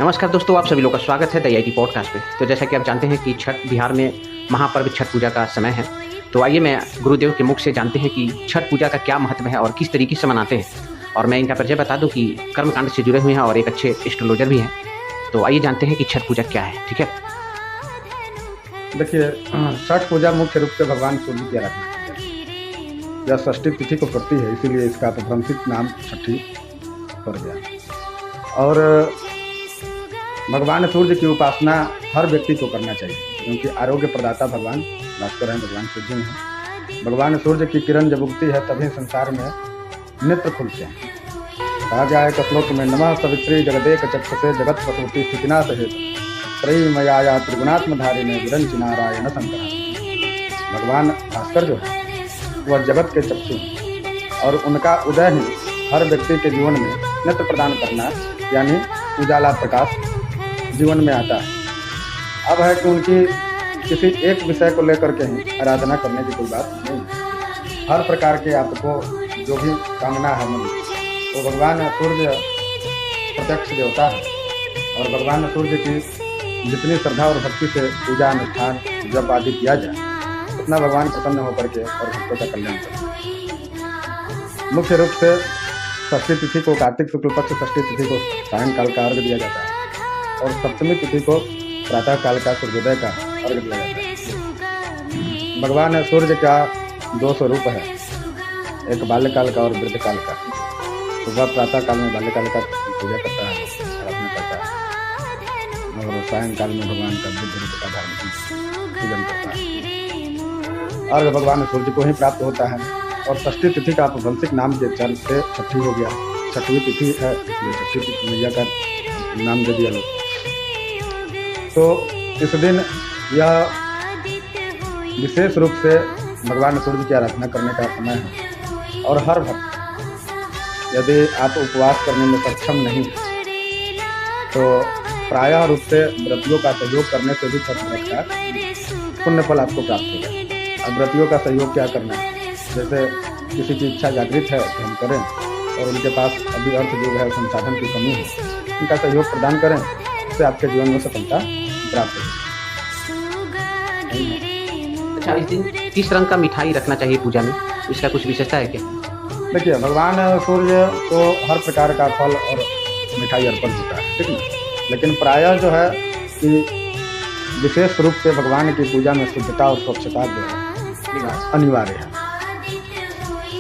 नमस्कार दोस्तों, आप सभी लोग का स्वागत है द IIT पॉडकास्ट पे। तो जैसा कि आप जानते हैं कि छठ बिहार में महापर्व छठ पूजा का समय है। तो आइए मैं गुरुदेव के मुख से जानते हैं कि छठ पूजा का क्या महत्व है और किस तरीके से मनाते हैं। और मैं इनका परिचय बता दूं कि कर्मकांड से जुड़े हुए हैं और एक अच्छे एस्ट्रोलॉजर भी हैं। तो आइए जानते हैं कि छठ पूजा क्या है। ठीक है, देखिए, छठ पूजा मुख्य रूप से भगवान सूर्य की आराधना की जाती है। यह षष्ठी तिथि को पड़ती है, इसीलिए इसका अपभ्रंशित नाम छठी पड़ गया। और भगवान सूर्य की उपासना हर व्यक्ति को करना चाहिए, क्योंकि आरोग्य प्रदाता भगवान भास्कर हैं, भगवान सूर्य हैं। भगवान सूर्य की किरण जब उगती है तभी संसार में नेत्र खुलते हैं। कहा गया है श्लोक में, नमः सवित्री जगदेक चक्षुषे जगत प्रसूति स्थितिनाश हेतु त्रयीमयाया त्रिगुणात्मधारिणे विरंच नारायण शंकर। भगवान भास्कर जो है वह जगत के चक्षु हैं और उनका उदय ही हर व्यक्ति के जीवन में नेत्र प्रदान करना, यानी उजाला प्रकाश जीवन में आता है। अब है कि उनकी किसी एक विषय को लेकर के ही आराधना करने की कोई बात नहीं है। हर प्रकार के आपको जो भी कामना है मन, वो भगवान सूर्य प्रत्यक्ष देवता है। और भगवान सूर्य की जितनी श्रद्धा और भक्ति से पूजा अनुष्ठान जप आदि किया जाए, उतना भगवान प्रसन्न होकर के और भक्तों का कल्याण करते। मुख्य रूप से षष्ठी तिथि को, कार्तिक शुक्ल पक्ष षष्ठी तिथि को सायंकाल का अर्घ दिया जाता है और सप्तमी तिथि को प्रातः काल का सूर्योदय का अर्घ दिया जाता है। भगवान सूर्य का दो स्वरूप है, एक बाल्यकाल का और वृद्धकाल का। सुबह प्रातः काल में बाल्यकाल का पूजा करता है, आराधना करता है, और सायंकाल में भगवान का बुद्ध रूप का धारण पूजन करता है। अर्घ भगवान सूर्य को ही प्राप्त होता है। और षष्ठी तिथि का अपभ्रंशित नाम के चलते छठी हो गया। छठवीं तिथि है, इसलिए छठी मैया का नाम दे दिया लोग। तो इस दिन यह विशेष रूप से भगवान सूर्य की आराधना करने का समय है। और हर भक्त, यदि आप उपवास करने में सक्षम नहीं तो प्रायः रूप से व्रतियों का सहयोग करने से भी छठ व्रत का पुण्य फल आपको प्राप्त होगा। अब व्रतियों का सहयोग क्या करना है, जैसे किसी की इच्छा जागृत है तो हम करें, और उनके पास अभी अर्थ जो है संसाधन की कमी है, उनका सहयोग प्रदान करें, उससे आपके जीवन में सफलता प्राप्त होगी। अच्छा, इस दिन किस रंग का मिठाई रखना चाहिए पूजा में, इसका कुछ विशेषता है क्या? देखिए, भगवान सूर्य को हर प्रकार का फल और मिठाई अर्पण होता है, ठीक है। लेकिन प्रायः जो है कि विशेष रूप से भगवान की पूजा में शुद्धता और स्वच्छता जो है अनिवार्य है।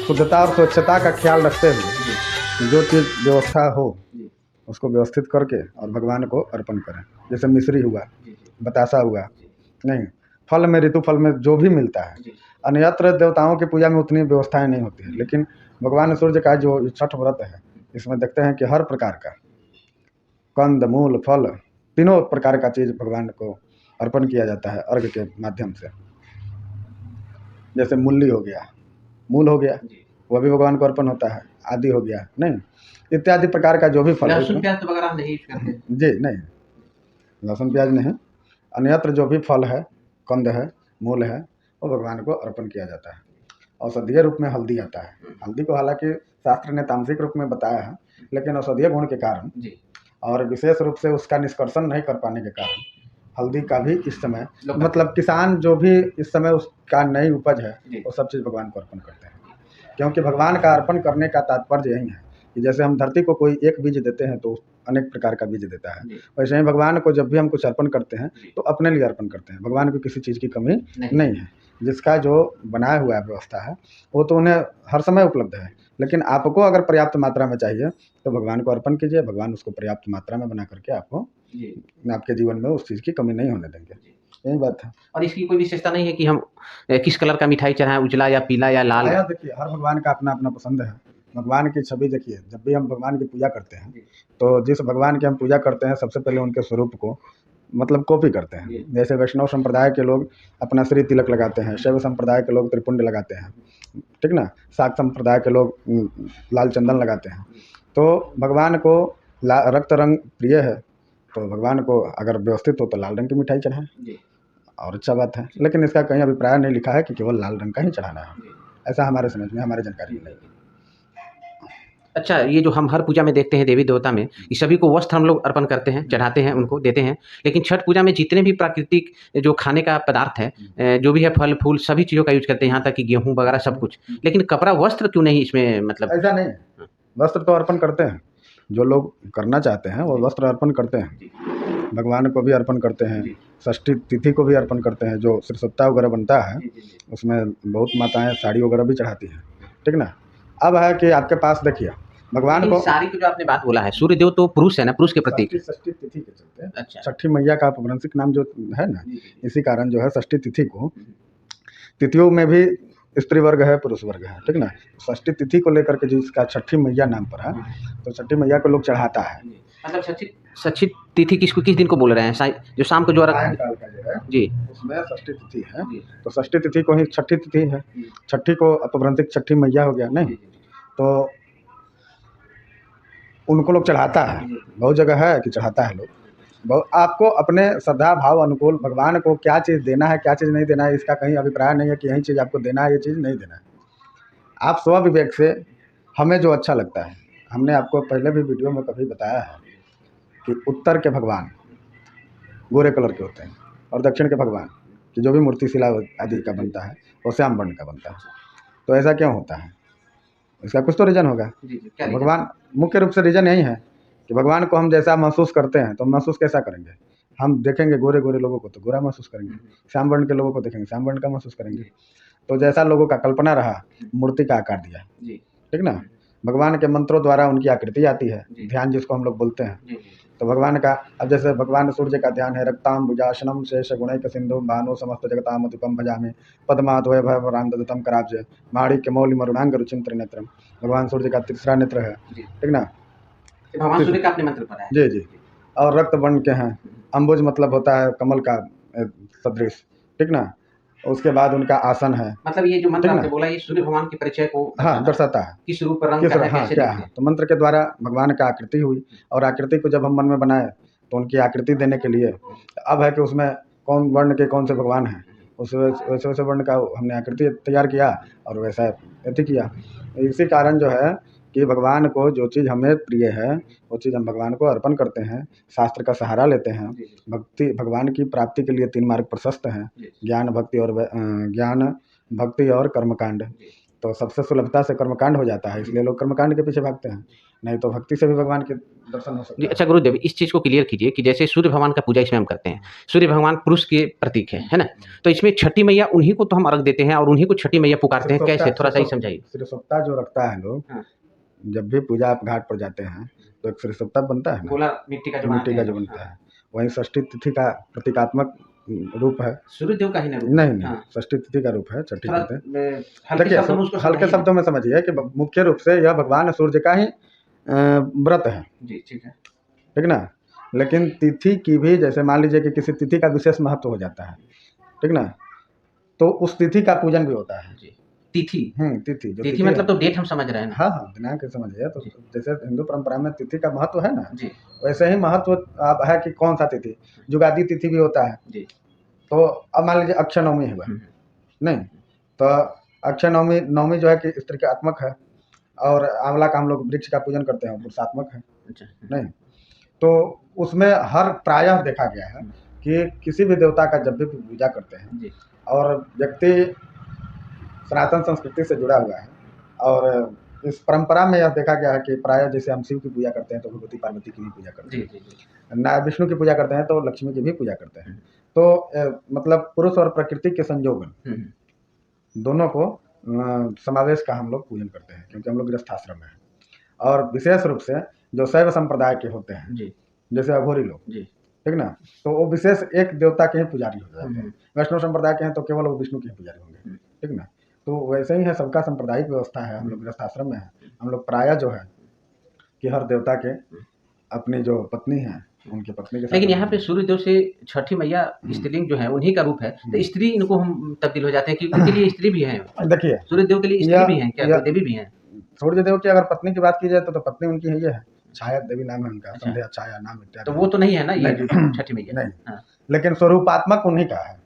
शुद्धता और स्वच्छता का ख्याल रखते हुए जो चीज़ व्यवस्था हो उसको व्यवस्थित करके और भगवान को अर्पण करें। जैसे मिश्री हुआ, बतासा हुआ, नहीं, फल में, ऋतु फल में जो भी मिलता है। अन्यत्र देवताओं की पूजा में उतनी व्यवस्थाएं नहीं होती है, लेकिन भगवान सूर्य का जो छठ व्रत है, इसमें देखते हैं कि हर प्रकार का कंद मूल फल, तीनों प्रकार का चीज़ भगवान को अर्पण किया जाता है अर्घ के माध्यम से। जैसे मूली हो गया, मूल हो गया, वह भी भगवान को अर्पण होता है। आदि हो गया, नहीं, इत्यादि प्रकार का जो भी फल, लहसुन प्याज वगैरह नहीं करते जी, नहीं, लहसुन प्याज नहीं, अन्यत्र जो भी फल है, कंद है, मूल है, वो भगवान को अर्पण किया जाता है। औषधीय रूप में हल्दी आता है। हल्दी को हालांकि शास्त्र ने तामसिक रूप में बताया है, लेकिन औषधीय गुण के कारण और विशेष रूप से उसका निष्कर्षण नहीं कर पाने के कारण हल्दी का भी इस समय, मतलब किसान जो भी इस समय उसका नई उपज है, वो सब चीज़ भगवान को अर्पण करते हैं। क्योंकि भगवान का अर्पण करने का तात्पर्य यही है कि जैसे हम धरती को कोई एक बीज देते हैं तो अनेक प्रकार का बीज देता है, वैसे ही भगवान को जब भी हम कुछ अर्पण करते हैं तो अपने लिए अर्पण करते हैं। भगवान को किसी चीज़ की कमी नहीं है। जिसका जो बनाया हुआ व्यवस्था है वो तो उन्हें हर समय उपलब्ध है, लेकिन आपको अगर पर्याप्त मात्रा में चाहिए तो भगवान को अर्पण कीजिए। भगवान उसको पर्याप्त मात्रा में बना करके आपको, आपके जीवन में उस चीज़ की कमी नहीं होने देंगे। यही बात है। और इसकी कोई विशेषता नहीं है कि हम किस कलर का मिठाई चढ़ाएं, उजला या पीला या लाल? देखिए, हर भगवान का अपना अपना पसंद है। भगवान की छवि देखिए, जब भी हम भगवान की पूजा करते हैं तो जिस भगवान की हम पूजा करते हैं सबसे पहले उनके स्वरूप को मतलब कॉपी करते हैं। जैसे वैष्णव संप्रदाय के लोग अपना श्री तिलक लगाते हैं, शैव संप्रदाय के लोग त्रिपुंड लगाते हैं, ठीक ना, शाक्त संप्रदाय के लोग लाल चंदन लगाते हैं। तो भगवान को रक्त रंग प्रिय है, तो भगवान को अगर व्यवस्थित हो तो लाल रंग की मिठाई चढ़ाएं, और अच्छा बात है। लेकिन इसका कहीं अभिप्राय नहीं लिखा है कि केवल लाल रंग का ही चढ़ाना है, ऐसा हमारे समझ में, हमारे जानकारी में नहीं। अच्छा, ये जो हम हर पूजा में देखते हैं देवी देवता में, ये सभी को वस्त्र हम लोग अर्पण करते हैं, चढ़ाते हैं, उनको देते हैं। लेकिन छठ पूजा में जितने भी प्राकृतिक जो खाने का पदार्थ है, जो भी है फल फूल सभी चीज़ों का यूज़ करते हैं, यहाँ तक कि गेहूँ वगैरह सब कुछ। लेकिन कपड़ा वस्त्र क्यों नहीं इसमें मतलब? ऐसा नहीं है, वस्त्र तो अर्पण करते हैं, जो लोग करना चाहते हैं वो वस्त्र अर्पण करते हैं, भगवान को भी अर्पण करते हैं, षष्ठी तिथि को भी अर्पण करते हैं। जो सिरसप्ता वगैरह बनता है उसमें बहुत माताएं साड़ी वगैरह भी चढ़ाती हैं, ठीक ना। अब है कि आपके पास देखिए भगवान को साड़ी की जो आपने बात बोला है, सूर्यदेव तो पुरुष है ना, पुरुष के प्रतीक। षष्ठी तिथि के चलते अच्छा, छठी मैया का अपभ्रंशिक नाम जो है ना, इसी कारण जो है षष्ठी तिथि को, तिथियों में भी स्त्री वर्ग है पुरुष वर्ग है, ठीक ना। षष्ठी तिथि को लेकर के जिसका छठी मैया नाम पर है, तो छठी मैया को लोग चढ़ाता है। मतलब षष्ठी तिथि किस दिन को बोल रहे हैं? जो शाम को जो सायंकाल का जो है जी, उसमें षष्ठी तिथि है, तो षष्ठी तिथि को ही छठी तिथि है। छठी को अपभ्रंशिक छठी मैया हो गया नहीं, तो उनको लोग चढ़ाता है, बहुत जगह है कि चढ़ाता है लोग। बहुत आपको अपने श्रद्धा भाव अनुकूल भगवान को क्या चीज़ देना है क्या चीज़ नहीं देना है, इसका कहीं अभिप्राय नहीं है कि यही चीज़ आपको देना है, ये चीज़ नहीं देना है। आप स्वविवेक से हमें जो अच्छा लगता है, हमने आपको पहले भी वीडियो में कभी बताया है कि उत्तर के भगवान गोरे कलर के होते हैं और दक्षिण के भगवान की जो भी मूर्ति शिला आदि का बनता है वो श्याम वर्ण का बनता है। तो ऐसा क्यों होता है, इसका कुछ तो रीज़न होगा। भगवान मुख्य रूप से रीज़न यही है कि भगवान को हम जैसा महसूस करते हैं तो महसूस कैसा करेंगे, हम देखेंगे गोरे गोरे लोगों को तो गोरा महसूस करेंगे, श्याम वर्ण के लोगों को देखेंगे श्याम वर्ण का महसूस करेंगे। तो जैसा लोगों का कल्पना रहा, मूर्ति का आकार दिया, ठीक ना। भगवान के मंत्रों द्वारा उनकी आकृति आती है, ध्यान जिसको हम लोग बोलते हैं। तो भगवान का अब जैसे भगवान सूर्य का ध्यान है, रक्ताम भुजासनम शेष गुणैक सिंधु भानु समस्त जगताम अतिपम भजामि पद्मात वैभवरांदतम कराब्ज माणिक्य मौलि मरुणांग रुचिम त्रिनेत्रम। भगवान सूर्य का तीसरा नेत्र है, ठीक ना। भगवान सूर्य का अपने मंत्र पर है। जी जी, और रक्त वर्ण के हैं, अम्बुज मतलब होता है कमल का सदृश, ठीक ना। उसके बाद उनका आसन है, मतलब ये जो मंत्र आपने बोला ये सूर्य भगवान के परिचय को हाँ दर्शाता है, किस रूप रंग का है, हाँ कैसे क्या दिखते है। हैं। तो मंत्र के द्वारा भगवान का आकृति हुई, और आकृति को जब हम मन में बनाए तो उनकी आकृति देने के लिए अब है कि उसमें कौन वर्ण के कौन से भगवान हैं, उस वैसे वैसे वर्ण का हमने आकृति तैयार किया और वैसा अति किया। इसी कारण जो है कि भगवान को जो चीज़ हमें प्रिय है वो चीज़ हम भगवान को अर्पण करते हैं, शास्त्र का सहारा लेते हैं। भक्ति भगवान की प्राप्ति के लिए 3 मार्ग प्रशस्त हैं, ज्ञान भक्ति और कर्मकांड। तो सबसे सुलभता से कर्मकांड हो जाता है, इसलिए लोग कर्मकांड के पीछे भागते हैं, नहीं तो भक्ति से भी भगवान के दर्शन हो सकते हैं। अच्छा गुरुदेव, इस चीज़ को क्लियर कीजिए कि जैसे सूर्य भगवान का पूजा इसमें हम करते हैं, सूर्य भगवान पुरुष के प्रतीक है ना, तो इसमें छठी मैया उन्हीं को तो हम अर्घ देते हैं और उन्हीं को छठी मैया पुकारते हैं, कैसे थोड़ा सा ही समझाइए। सिरसप्ता जो रखता है लोग, जब भी पूजा आप घाट पर जाते हैं तो एक सिरसप्ता बनता है ना, मिट्टी का जो बनता है, वही षष्ठी तिथि का प्रतीकात्मक रूप है। सूर्यदेव का ही ना रूप? नहीं, षष्ठी तिथि का रूप है, छठी तिथि। देखिए हल्के शब्दों में समझिए कि मुख्य रूप से यह भगवान सूर्य का ही व्रत है, जी ठीक है, ठीक ना। लेकिन तिथि की भी, जैसे मान लीजिए कि किसी तिथि का विशेष महत्व हो जाता है, ठीक ना, तो उस तिथि का पूजन भी होता है। तिथि तिथि मतलब तो डेट हम समझ रहे हैं ना। हाँ दिनांक समझिए। तो जैसे हिंदू परंपरा में तिथि का महत्व है ना, वैसे ही महत्व अब है कि कौन सा तिथि, जुगादी तिथि भी होता है जी। तो अब मान लीजिए अक्षय नवमी है नहीं, तो अक्षय नवमी जो है कि स्त्रीकात्मक है, और आंवला का हम लोग वृक्ष का पूजन करते हैं, पुरुषात्मक है नहीं। तो उसमें हर प्रायः देखा गया है कि किसी भी देवता का जब भी पूजा करते हैं और व्यक्ति सनातन संस्कृति से जुड़ा हुआ है, और इस परंपरा में यह देखा गया है कि प्रायः जैसे हम शिव की पूजा करते हैं तो भगवती पार्वती की भी पूजा करते हैं, विष्णु की पूजा करते हैं तो लक्ष्मी की भी पूजा करते हैं। तो मतलब पुरुष और प्रकृति के संयोगन दोनों को समावेश का हम लोग पूजन करते हैं, क्योंकि हम लोग गृहस्थाश्रम में हैं। और विशेष रूप से जो शैव संप्रदाय के होते हैं जैसे अघोरी लोग, ठीक ना, तो वो विशेष एक देवता के ही पुजारी हो जाते हैं। वैष्णव संप्रदाय के हैं तो केवल वो विष्णु के ही पुजारी होंगे, ठीक ना। तो वैसे ही है, सबका सांप्रदायिक व्यवस्था है। हम लोग गृहस्थाश्रम में हैं, हम लोग प्रायः जो है कि हर देवता के अपनी जो पत्नी है उनकी पत्नी के साथ। लेकिन यहाँ पे सूर्यदेव से छठी मैया स्त्रीलिंग जो है उन्हीं का रूप है, तो स्त्री इनको हम तब्दील हो जाते हैं कि उनके लिए स्त्री भी है। देखिए सूर्यदेव के लिए स्त्री भी है क्या, देवी भी है? सूर्यदेव की अगर पत्नी की बात की जाए तो पत्नी उनकी है, ये है छाया देवी नाम है उनका, संध्या छाया नाम इत्यादि। तो वो तो नहीं है ना ये छठी मैया? नहीं, लेकिन स्वरूपात्मक उन्हीं का है।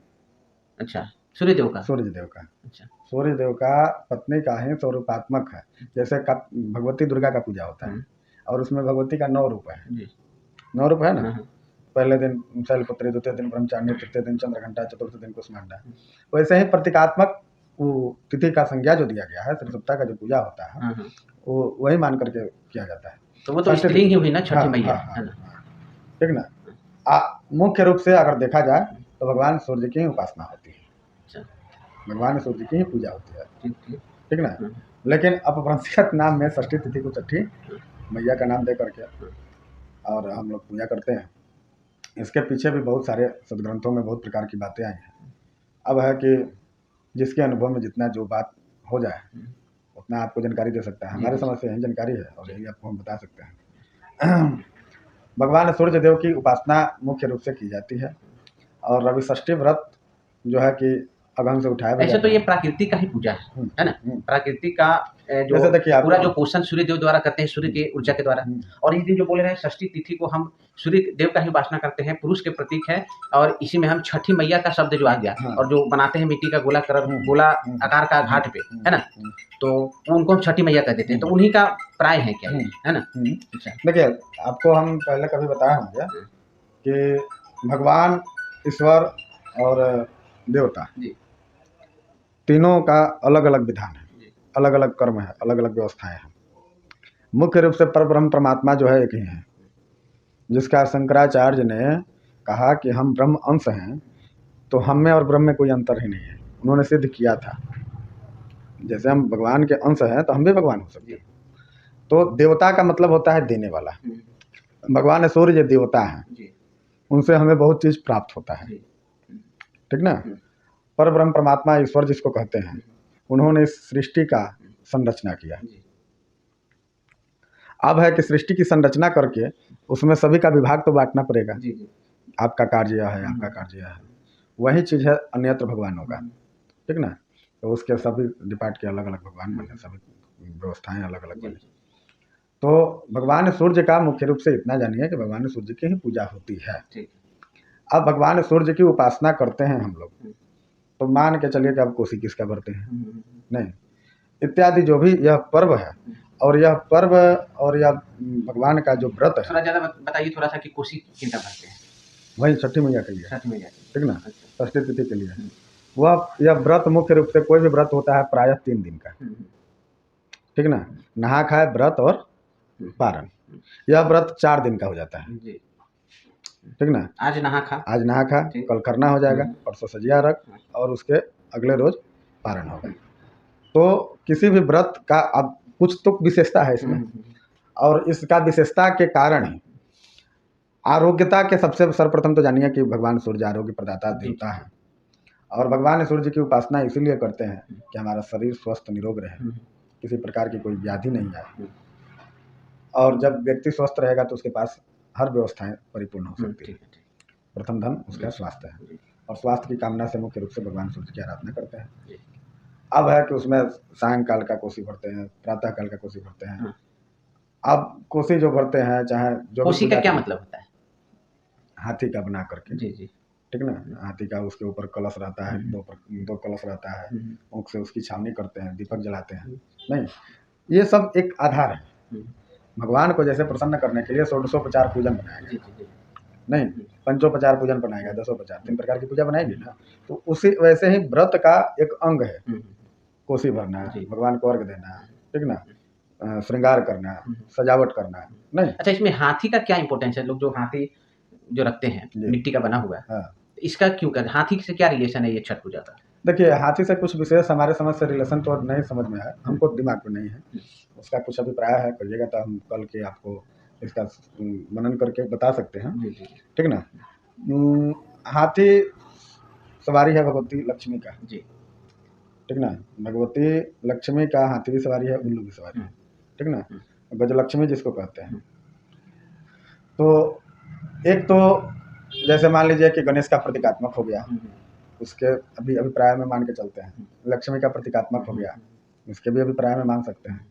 अच्छा, सूर्यदेव का। अच्छा। सूर्य देव का पत्नी का ही स्वरूपात्मक है। जैसे भगवती दुर्गा का पूजा होता है और उसमें भगवती का 9 रूप है, जी 9 रूप है ना। हाँ, पहले दिन शैलपुत्री, द्वितीय दिन ब्रह्मचारिणी, तृतीय दिन चंद्रघंटा, चतुर्थ दिन कुष्मांडा। वैसे ही प्रतीकात्मक वो तिथि का संज्ञा जो दिया गया है, श्री सप्ताह का जो पूजा होता है हाँ, हाँ। वो वही मान करके किया जाता है। तो वो तो स्त्री ही हुई ना छठी हाँ, मैया, हाँ, है ना। हाँ, ठीक ना। मुख्य रूप से अगर देखा जाए तो भगवान सूर्य की ही उपासना होती है, अच्छा, भगवान सूर्य की ही पूजा होती है, ठीक ठीक। ठीक ना। लेकिन अपभ्रंशित नाम में षष्ठी तिथि को छठी मैया का नाम दे करके और हम लोग पूजा करते हैं। इसके पीछे भी बहुत सारे सदग्रंथों में बहुत प्रकार की बातें आई हैं। अब है कि जिसके अनुभव में जितना जो बात हो जाए उतना आपको जानकारी दे सकता है। हमारे समझ से यही जानकारी है और यही आपको हम बता सकते हैं। भगवान सूर्य देव की उपासना मुख्य रूप से की जाती है और रवि षष्ठी व्रत जो है कि अगहन से उठाया भी ऐसे जाता तो है। ये प्राकृतिक का ही पूजा है ना। प्राकृतिक का जो जैसे देखिए पूरा आपको जो पोषण सूर्य देव द्वारा करते हैं, सूर्य के ऊर्जा के द्वारा। और ये जो बोले रहे हैं षष्ठी तिथि को हम सूर्य देव का ही उपासना करते हैं, पुरुष के प्रतीक है। और इसी में हम छठी मैया का शब्द जो आ गया और जो बनाते हैं मिट्टी का गोला आकार का घाट पे, है ना, तो उनको हम छठी मैया कह देते हैं। तो उन्हीं का प्राय है क्या, है ना। अच्छा, देखिए आपको हम पहले कभी बताया होंगे कि भगवान, ईश्वर और देवता तीनों का अलग अलग विधान है, अलग अलग कर्म है, अलग अलग व्यवस्थाएं हैं। मुख्य रूप से परब्रह्म परमात्मा जो है एक ही है, जिसका शंकराचार्य ने कहा कि हम ब्रह्म अंश हैं, तो हम में और ब्रह्म में कोई अंतर ही नहीं है। उन्होंने सिद्ध किया था जैसे हम भगवान के अंश हैं तो हम भी भगवान हो सकते हैं। तो देवता का मतलब होता है देने वाला। भगवान सूर्य देवता हैं, उनसे हमें बहुत चीज़ प्राप्त होता है, ठीक ना। परब्रह्म परमात्मा ईश्वर जिसको कहते हैं, उन्होंने इस सृष्टि का संरचना किया। अब है कि सृष्टि की संरचना करके उसमें सभी का विभाग तो बांटना पड़ेगा। आपका कार्य यह है, आपका कार्य यह है। वही चीज़ है अन्यत्र भगवानों का, ठीक ना। तो उसके सभी डिपार्ट के अलग अलग भगवान बने, सभी व्यवस्थाएं अलग अलग बनी। तो भगवान सूर्य का मुख्य रूप से इतना जानिए कि भगवान सूर्य की ही पूजा होती है। अब भगवान सूर्य की उपासना करते हैं हम लोग, तो मान के चलिए कि अब कोसी किसका भरते हैं नहीं, इत्यादि जो भी यह पर्व है और यह पर्व और यह भगवान का जो व्रत है। थोड़ा ज़्यादा बताइए थोड़ा सा कि कोसी किनका भरते हैं। वही छठी मैया के लिए, छठी मैया, ठीक ना, षष्ठी तिथि के लिए। वह यह व्रत मुख्य रूप से कोई भी व्रत होता है प्रायः 3 दिन का, ठीक ना। नहा खाए व्रत और पारण, यह व्रत 4 दिन का हो जाता है, ठीक ना। आज नहा खा, कल खरना हो जाएगा, परसों सजिया रख और उसके अगले रोज पारण होगा। तो किसी भी व्रत का अब कुछ तो विशेषता है इसमें, और इसका विशेषता के कारण ही आरोग्यता के सबसे सर्वप्रथम तो जानिए कि भगवान सूर्य आरोग्य प्रदाता देवता है। और भगवान सूर्य की उपासना इसीलिए करते हैं कि हमारा शरीर स्वस्थ निरोग रहे, किसी प्रकार की कोई व्याधि नहीं आए। और जब व्यक्ति स्वस्थ रहेगा तो उसके पास हर व्यवस्थाएं परिपूर्ण हो सकती है। प्रथम धन उसका स्वास्थ्य है, और स्वास्थ्य की कामना से मुख्य रूप से भगवान सूर्य की आराधना करते हैं। अब है कि उसमें सायंकाल का कोसी भरते हैं, प्रातः काल का कोसी भरते हैं। अब कोसी जो भरते हैं, चाहे जो कोसी का क्या मतलब होता है? हाथी का बना करके, जी जी, ठीक ना। हाथी का, उसके ऊपर कलश रहता है, दो कलश रहता है, ऊँख से उसकी छावनी करते हैं, दीपक जलाते हैं। नहीं, ये सब एक आधार है। भगवान को जैसे प्रसन्न करने के लिए 1650 पूजन बनाएगा, नहीं पंचोपचार पूजन बनाएगा, 250 3 प्रकार की पूजा बनाएगी ना। तो उसी वैसे ही व्रत का एक अंग है कोसी भरना, भगवान को अर्घ देना, ठीक ना, श्रृंगार करना, सजावट करना। नहीं, अच्छा, इसमें हाथी का क्या इंपॉर्टेंस है? लोग जो हाथी जो रखते हैं मिट्टी का बना हुआ है, इसका क्यों कर, हाथी से क्या रिलेशन है ये छठ पूजा का? देखिए हाथी से कुछ विशेष हमारे समझ से रिलेशन तो नहीं समझ में है, हमको दिमाग में नहीं है। उसका कुछ अभिप्राय है, कहिएगा तो हम कल के आपको इसका मनन करके बता सकते हैं, ठीक ना। हाथी सवारी है भगवती लक्ष्मी का, ठीक ना। भगवती लक्ष्मी का हाथी भी सवारी है, उल्लू भी सवारी है, ठीक ना। गजलक्ष्मी जिसको कहते हैं। तो एक तो जैसे मान लीजिए कि गणेश का प्रतीकात्मक हो गया, उसके अभी अभिप्राय में मान के चलते हैं। लक्ष्मी का प्रतीकात्मक हो गया, इसके भी अभिप्राय में मान सकते हैं।